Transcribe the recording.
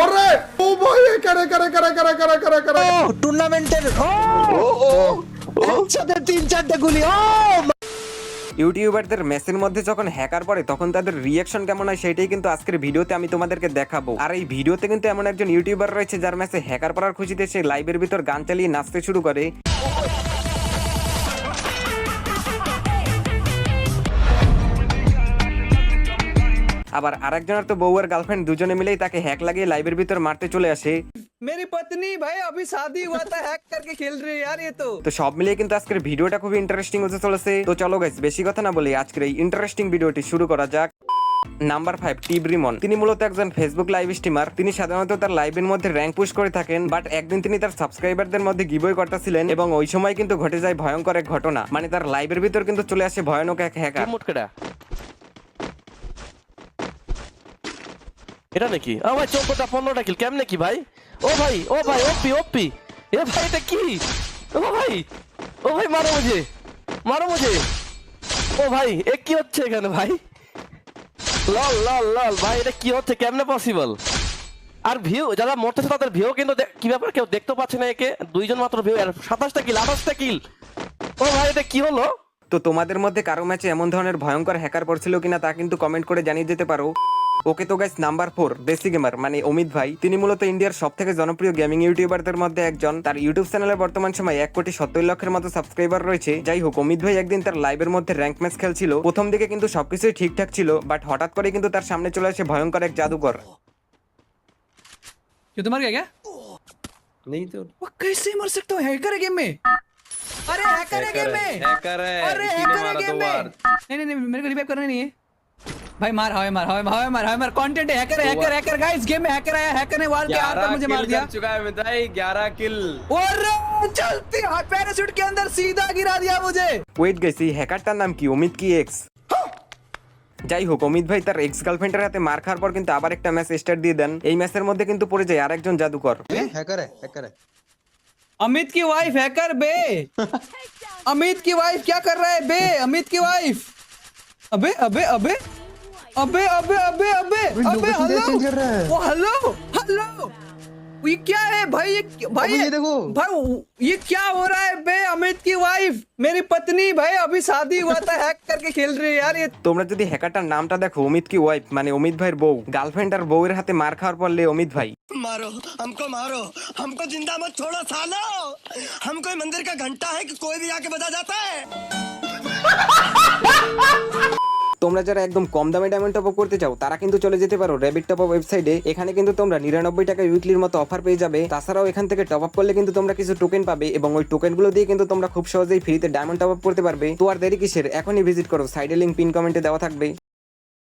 ওরে ও ভাই করে করে করে করে করে করে করে টুর্নামেন্টের একসাথে 3-4টা গুলি। ইউটিউবারদের ম্যাচের মধ্যে যখন হ্যাকার পড়ে তখন তাদের রিয়াকশন কেমন হয় সেটাই কিন্তু আজকের ভিডিওতে আমি তোমাদেরকে দেখাবো। আর এই ভিডিওতে কিন্তু এমন একজন ইউটিউবার রয়েছে যার ম্যাচে হ্যাকার পড়ার খুশিতে সে লাইভের ভিতর গান চালিয়ে নাচতে শুরু করে। আবার আরেকজনের তো বউ আর গার্লফ্রেন্ড দুজনে মিলেই তাকে হ্যাক লাগিয়ে লাইভের ভিতর মারতে চলে আসে। मेरी पत्नी भाई अभी शादी हुआ था हैक करके खेल रही है यार ये तो। তো সব মিলিয়ে কিন্তু আজকের ভিডিওটা খুবই ইন্টারেস্টিং হতে চলেছে। তো চলো গাইস বেশি কথা না বলে আজকের এই ইন্টারেস্টিং ভিডিওটি শুরু করা যাক। নাম্বার 5 টিব্রিমন। তিনি মূলত একজন ফেসবুক লাইভ স্ট্রিমার। তিনি সাধারণত তার লাইভের মধ্যে র্যাঙ্ক পুশ করে থাকেন, বাট একদিন তিনি তার সাবস্ক্রাইবারদের মধ্যে গিভওয়ে করতেছিলেন এবং ওই সময় কিন্তু ঘটে যায় ভয়ঙ্কর এক ঘটনা। মানে তার লাইভের ভিতর কিন্তু চলে আসে ভয়ানক এক হ্যাকার। এটা নাকি ভাই 14টা 15টা কিল কেমনে কি ভাই? ও ভাই ওপি ওপি এ ভাই এটা কি? ও ভাই মারো মুঝে ও ভাই এ কি হচ্ছে এখানে ভাই? লল লল লল ভাই এটা কি হচ্ছে, কেমনে পসিবল? আর ভিউ যারা মরতেছে তাদের ভিউ কিন্তু কি ব্যাপার কেউ দেখতে পাচ্ছে না, একে দুইজন মাত্র ভিউ আর 27টা কিল 28টা কিল। ও ভাই এটা কি হলো? তো তোমাদের মধ্যে কারো ম্যাচে এমন ধরনের ভয়ঙ্কর হ্যাকার পড়ছিল কিনা তা কিন্তু কমেন্ট করে জানিয়ে যেতে পারো। ওকে তো গাইস নাম্বার 4 দেশি গেমার মানে অমিত ভাই। তিনি মূলত ইন্ডিয়ার সবথেকে জনপ্রিয় গেমিং ইউটিউবারদের মধ্যে একজন। তার ইউটিউব চ্যানেলে বর্তমান সময় 1,70,00,000 মতো সাবস্ক্রাইবার রয়েছে। যাই হোক, অমিত ভাই একদিন তার লাইভের মধ্যে র্যাঙ্ক ম্যাচ খেলছিল। প্রথম দিকে কিন্তু সবকিছুই ঠিকঠাক ছিল, বাট হঠাৎ করে কিন্তু তার সামনে চলে আসে ভয়ঙ্কর এক জাদুকর। क्यों तुम मर गया क्या? नहीं तो वो कैसे मर सकते हो? हैकर है गेम में। अरे हैकर है गेम में। हैकर है अरे इसी ने हैकर है मारा गेम 2 में। बार। नहीं मेरे को रिवाइव करना नहीं है भाई। मार कंटेंट है। हैकर गाइस गेम में हैकर आया। हैकर ने वाल के आर पर मुझे मार दिया। चुका है मिताई 11 किल। और चलती पैराशूट के अंदर सीधा गिरा दिया मुझे। ওয়েট গাইস, এই হ্যাকারটার নাম কি? অমিত কি এক্স? যাই হোক, অমিত ভাই তার এক্স গার্লফ্রেন্ডের হাতে মার খাওয়ার পর কিন্তু আবার একটা ম্যাচ স্টার্ট দিয়ে দেন। এই ম্যাচের মধ্যে কিন্তু পড়ে যায় আরেকজন জাদুকর। हैकर है अमित की वाइफ हैकर बे। अमित की वाइफ क्या कर रहा है बे? अमित की वाइफ अबे अबे अबे अबे अबे अबे अबे अबे हेलो हेलो ये क्या है भाई? ये देखो भाई ये क्या हो रहा है बे? अमित की वाइफ मेरी पत्नी भाई अभी शादी हुआ था हैक करके खेल रही है यार ये। তোমরা যদি হ্যাকারটার নামটা দেখো, অমিত কি ওয়াইফ মানে অমিত ভাইয়ের বউ। গার্লফ্রেন্ড আর বউয়ের হাতে মার খাওয়ার পরলে অমিত ভাই मारो हमको जिंदा मत छोड़ो सालो। हम कोई मंदिर का घंटा है कि कोई भी आके बजा जाता है। তোমরা যারা একদম কম দামে ডায়মন্ড টপ আপ করতে চাও তারা কিন্তু চলে যেতে পারো র্যাবিট টপ আপ ওয়েবসাইটে। এখানে কিন্তু তোমরা 99 টাকা উইকলির মতো অফার পেয়ে যাবে। তাছাড়াও এখান থেকে টপ আপ করলে কিন্তু তোমরা কিছু টোকেন পাবে এবং ওই টোকেনগুলো দিয়ে কিন্তু তোমরা খুব সহজেই ফ্রিতে ডায়মন্ড টপ আপ করতে পারবে। তো আর দেরি কিসের, এখনই ভিজিট করো। সাইডে লিংক পিন কমেন্টে দেওয়া থাকবে।